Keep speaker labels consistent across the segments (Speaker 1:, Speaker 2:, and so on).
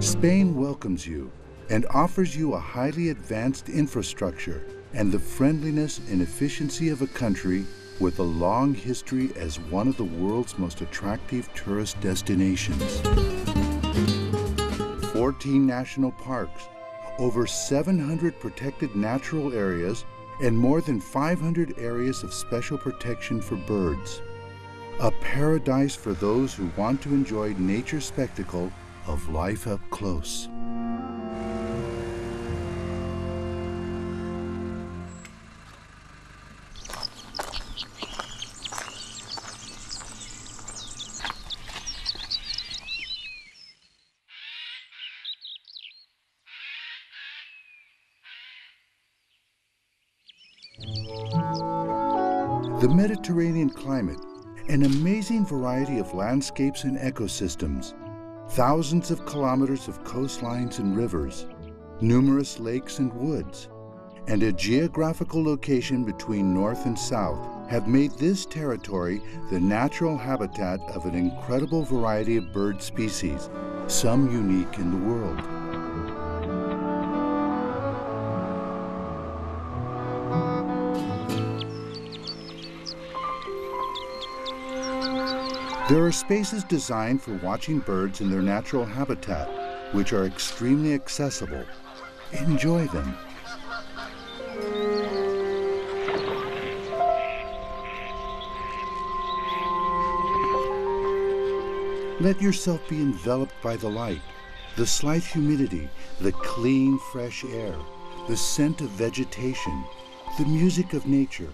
Speaker 1: Spain welcomes you and offers you a highly advanced infrastructure and the friendliness and efficiency of a country with a long history as one of the world's most attractive tourist destinations. 14 national parks, over 700 protected natural areas, and more than 500 areas of special protection for birds. A paradise for those who want to enjoy nature's spectacle of life up close. The Mediterranean climate, an amazing variety of landscapes and ecosystems, thousands of kilometers of coastlines and rivers, numerous lakes and woods, and a geographical location between north and south have made this territory the natural habitat of an incredible variety of bird species, some unique in the world. There are spaces designed for watching birds in their natural habitat, which are extremely accessible. Enjoy them. Let yourself be enveloped by the light, the slight humidity, the clean, fresh air, the scent of vegetation, the music of nature.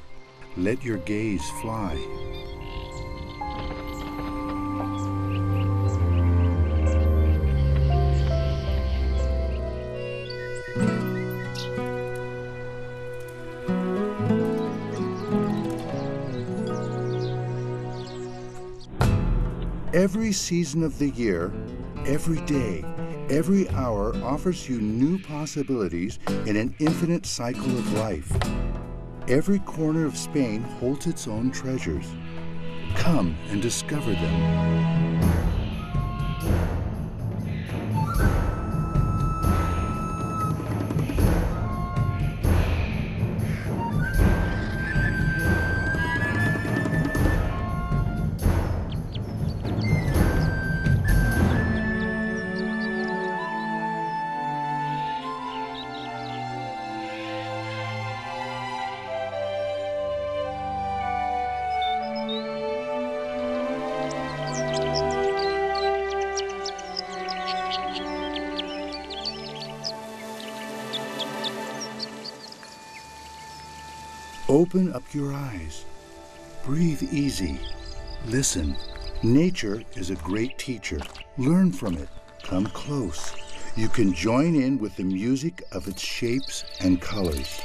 Speaker 1: Let your gaze fly. Every season of the year, every day, every hour offers you new possibilities in an infinite cycle of life. Every corner of Spain holds its own treasures. Come and discover them. Open up your eyes. Breathe easy. Listen. Nature is a great teacher. Learn from it. Come close. You can join in with the music of its shapes and colors.